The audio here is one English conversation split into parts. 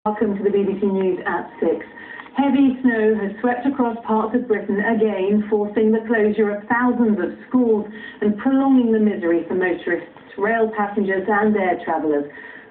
Welcome to the BBC News at 6. Heavy snow has swept across parts of Britain again, forcing the closure of thousands of schools and prolonging the misery for motorists, rail passengers and air travellers.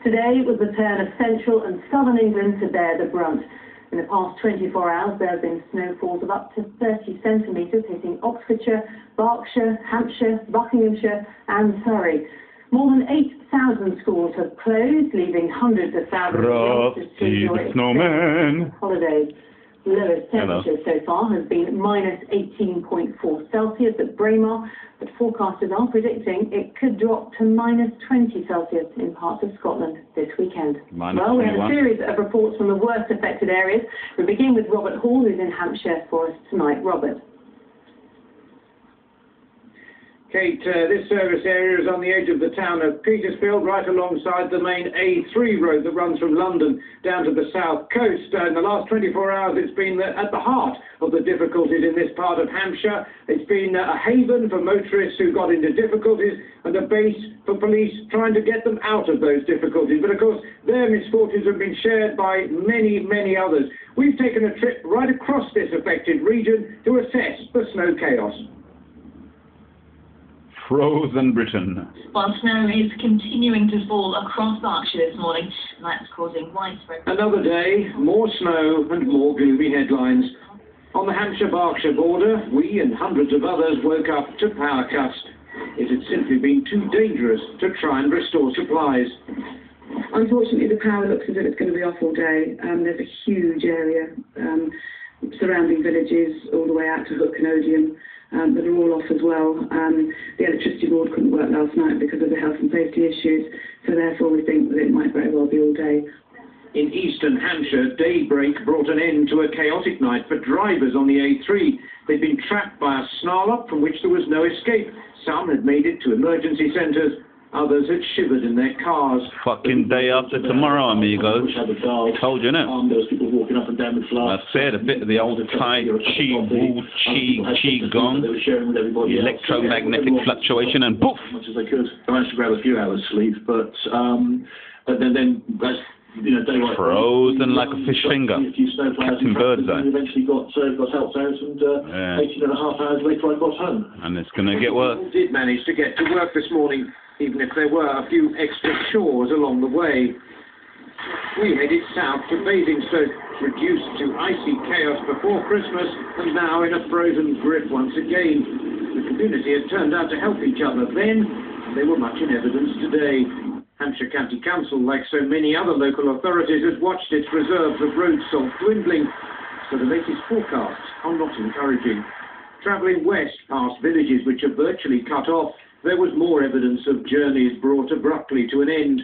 Today it was the turn of central and southern England to bear the brunt. In the past 24 hours there have been snowfalls of up to 30 centimetres hitting Oxfordshire, Berkshire, Hampshire, Buckinghamshire and Surrey. More than 8,000 schools have closed, leaving hundreds of thousands of youngsters to enjoy holidays. The lowest temperature so far has been minus 18.4 Celsius at Braemar, but forecasters are predicting it could drop to minus 20 Celsius in parts of Scotland this weekend. Well, we have a series of reports from the worst affected areas. We begin with Robert Hall, who's in Hampshire for us tonight. Robert. Kate, this service area is on the edge of the town of Petersfield, right alongside the main A3 road that runs from London down to the south coast. In the last 24 hours, it's been at the heart of the difficulties in this part of Hampshire. It's been a haven for motorists who got into difficulties and a base for police trying to get them out of those difficulties. But of course, their misfortunes have been shared by many, many others. We've taken a trip right across this affected region to assess the snow chaos. Frozen Britain. While snow is continuing to fall across Berkshire this morning, and that's causing widespread... Another day, more snow and more gloomy headlines. On the Hampshire-Berkshire border, we and hundreds of others woke up to power cuts. It had simply been too dangerous to try and restore supplies. Unfortunately, the power looks as if it's going to be off all day. There's a huge area, surrounding villages, all the way out to Hook and Odium, that are all off as well. The electricity board couldn't work last night because of the health and safety issues, so therefore we think that it might very well be all day. In eastern Hampshire, daybreak brought an end to a chaotic night for drivers on the A3. They'd been trapped by a snarl-up from which there was no escape. Some had made it to emergency centres. Others had shivered in their cars. Fucking day after tomorrow, amigos. Told you, innit? There was people walking up and down with flags. I said a bit of the old Tai Chi, Wu Chi Gong, the electromagnetic fluctuation, and poof! As much as they could. I managed to grab a few hours sleep, but then as you know, daylight frozen like a fish finger. Captain Birdseye. Eventually got helped out, and 18 and a half hours later I got home. And it's going to get worse. People did manage to get to work this morning, even if there were a few extra chores along the way. We headed south to Basingstoke, reduced to icy chaos before Christmas and now in a frozen grip once again. The community had turned out to help each other then, and they were much in evidence today. Hampshire County Council, like so many other local authorities, has watched its reserves of road salt dwindling, so the latest forecasts are not encouraging. Travelling west past villages which are virtually cut off, there was more evidence of journeys brought abruptly to an end.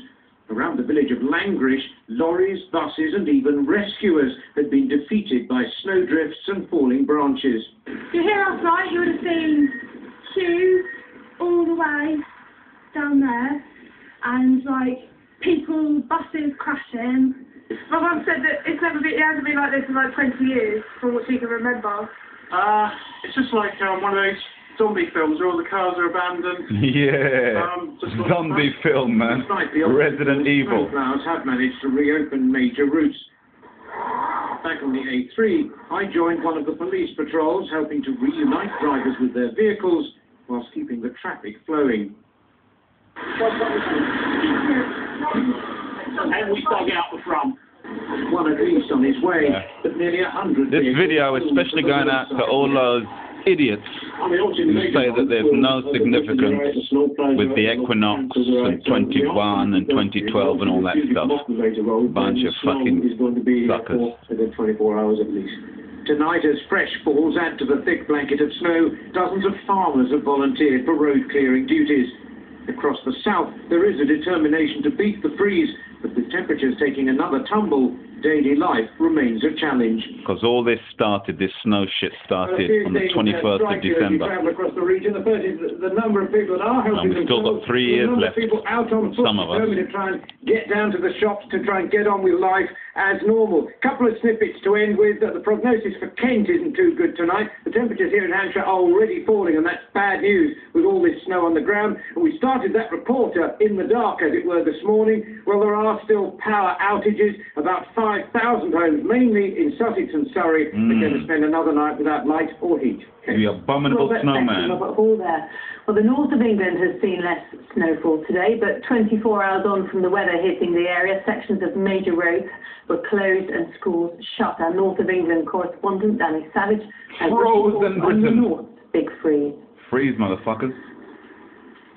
Around the village of Langrish, lorries, buses and even rescuers had been defeated by snowdrifts and falling branches. If you're here last night, you would have seen queues all the way down there, and like people, buses crashing. My mum said that it hasn't been like this in like 20 years, from what she can remember. It's just like one of those zombie films where all the cars are abandoned. Yeah, zombie film, man. Resident Evil. Snowplows have managed to reopen major routes. Back on the A3, I joined one of the police patrols, helping to reunite drivers with their vehicles whilst keeping the traffic flowing. And we dug out the front. One at least on his way, but nearly 100. This video, especially going out to all those idiots who say that there's no significance with the equinox and 21 and 2012 and all that stuff. Bunch of fucking suckers. 24 hours at least. Tonight, as fresh falls add to the thick blanket of snow, dozens of farmers have volunteered for road clearing duties. Across the south, there is a determination to beat the freeze, but with temperatures taking another tumble, daily life remains a challenge. Because all this snow shit started on the 21st of December. Across the region, the number of people that are helping and we've still got 3 years left, people out on foot some of us. To try and get down to the shops, to try and get on with life, as normal. Couple of snippets to end with. The prognosis for Kent isn't too good tonight. The temperatures here in Hampshire are already falling, and that's bad news with all this snow on the ground. And we started that reporter in the dark, as it were, this morning. Well, there are still power outages. About 5,000 homes, mainly in Sussex and Surrey, are going to spend another night without light or heat. The abominable snowman. Well, the north of England has seen less snowfall today, but 24 hours on from the weather hitting the area, sections of major roads were closed and schools shut. Our north of England correspondent, Danny Savage, has Frozen on the Britain. north, big freeze. Freeze, motherfuckers.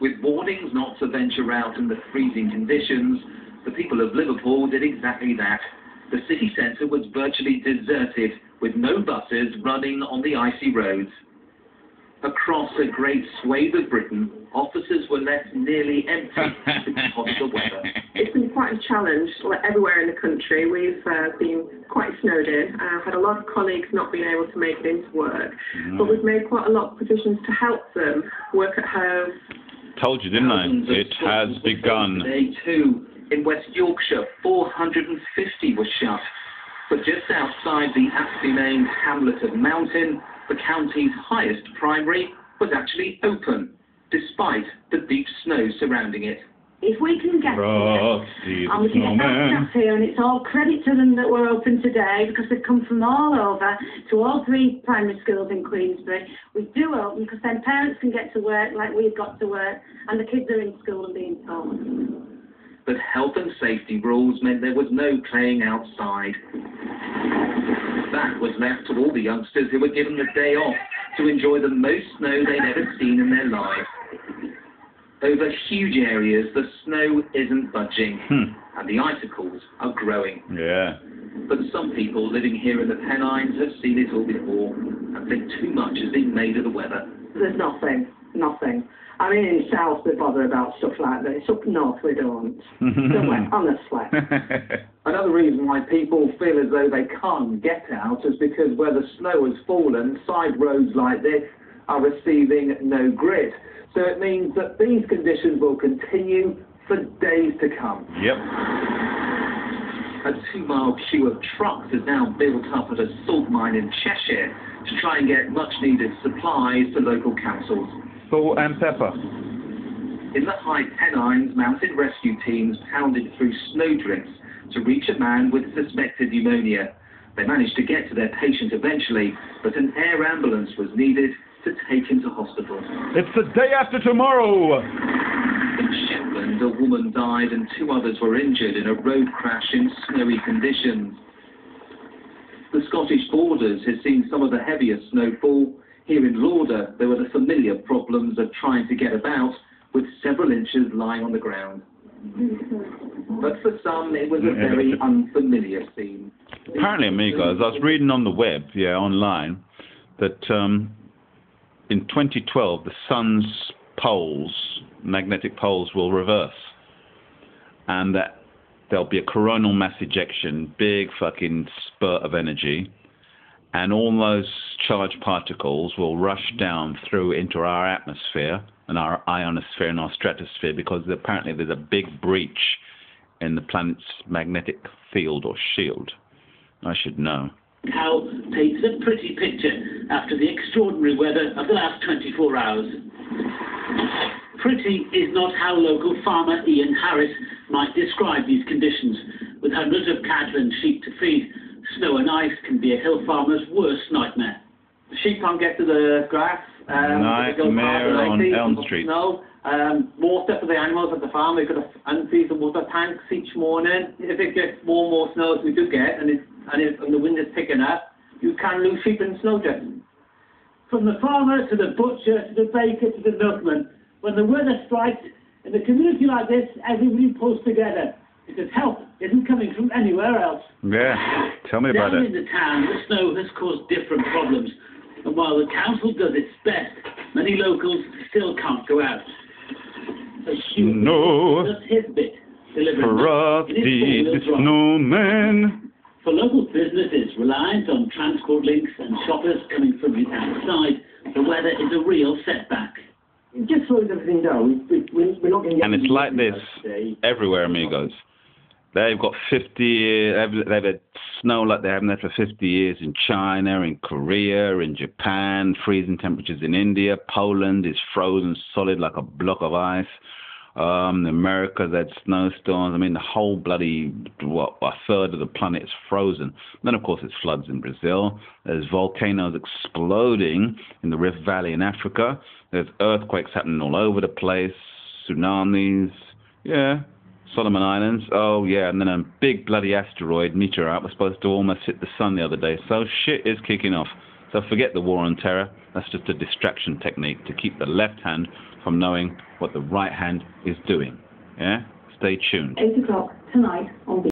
With warnings not to venture out in the freezing conditions, the people of Liverpool did exactly that. The city centre was virtually deserted, with no buses running on the icy roads. Across a great swathe of Britain, offices were left nearly empty because of the weather. It's been quite a challenge everywhere in the country. We've been quite snowed in. Had a lot of colleagues not being able to make it into work, but we've made quite a lot of provisions to help them work at home. Told you, didn't I? It has begun. Today too, in West Yorkshire, 450 were shut. But just outside the aptly named hamlet of Mountain, the county's highest primary was actually open, despite the deep snow surrounding it. If we can get Frosty and we can get that stuff here, and it's all credit to them that we're open today, because they've come from all over to all 3 primary schools in Queensbury. We do open because then parents can get to work like we've got to work, and the kids are in school and being taught. But health and safety rules meant there was no playing outside. That was left to all the youngsters who were given the day off to enjoy the most snow they'd ever seen in their lives. Over huge areas, the snow isn't budging, and the icicles are growing. Yeah. But some people living here in the Pennines have seen it all before, and think too much has been made of the weather. There's nothing. I mean, in South they bother about stuff like this. Up north we don't. Honestly. Another reason why people feel as though they can't get out is because where the snow has fallen, side roads like this are receiving no grit. So it means that these conditions will continue for days to come. Yep. A 2-mile queue of trucks is now built up at a salt mine in Cheshire to try and get much-needed supplies to local councils. Salt and pepper. In the High Pennines, mounted rescue teams pounded through snowdrifts to reach a man with suspected pneumonia. They managed to get to their patient eventually, but an air ambulance was needed to take him to hospital. It's the day after tomorrow! In Shetland, a woman died and 2 others were injured in a road crash in snowy conditions. The Scottish Borders has seen some of the heaviest snowfall. Here in Lauder, there were the familiar problems of trying to get about, with several inches lying on the ground. But for some, it was a very unfamiliar scene. Apparently, amigos, I was reading on the web, online, that in 2012, the sun's poles, magnetic poles, will reverse. And that there'll be a coronal mass ejection, big fucking spurt of energy, and all those charged particles will rush down through into our atmosphere and our ionosphere and our stratosphere, because apparently there's a big breach in the planet's magnetic field or shield. I should know. How paints a pretty picture after the extraordinary weather of the last 24 hours. Pretty is not how local farmer Ian Harris might describe these conditions. With hundreds of cattle and sheep to feed, snow and ice can be a hill farmer's worst nightmare. The sheep can't get to the grass. Nightmare on Elm Street. Snow. Water for the animals at the farm. They've got to unfreeze the water tanks each morning. If it gets more snow as we do get, and the wind is picking up, you can lose sheep in snowdrift. From the farmer to the butcher to the baker to the milkman, when the weather strikes, in a community like this, everybody pulls together, because help isn't coming from anywhere else. Yeah, tell me about Down it. in the town, the snow has caused different problems, and while the council does its best, many locals still can't go out. So Hugh does his bit, delivering Frosty the Snowman. For local businesses reliant on transport links and shoppers coming from the outside, the weather is a real setback. It just slows everything down. We're not going to get. And it's like this everywhere, amigos. They've got 50 years, they've had snow like they haven't had for 50 years in China, in Korea, in Japan, freezing temperatures in India. Poland is frozen solid like a block of ice. America's had snowstorms. I mean, the whole bloody, a third of the planet is frozen. Then, of course, it's floods in Brazil. There's volcanoes exploding in the Rift Valley in Africa. There's earthquakes happening all over the place, tsunamis, yeah, Solomon Islands. Oh, yeah, and then a big bloody asteroid, meteorite, was supposed to almost hit the sun the other day. So shit is kicking off. So forget the war on terror. That's just a distraction technique to keep the left hand from knowing what the right hand is doing. Yeah? Stay tuned. 8 o'clock tonight on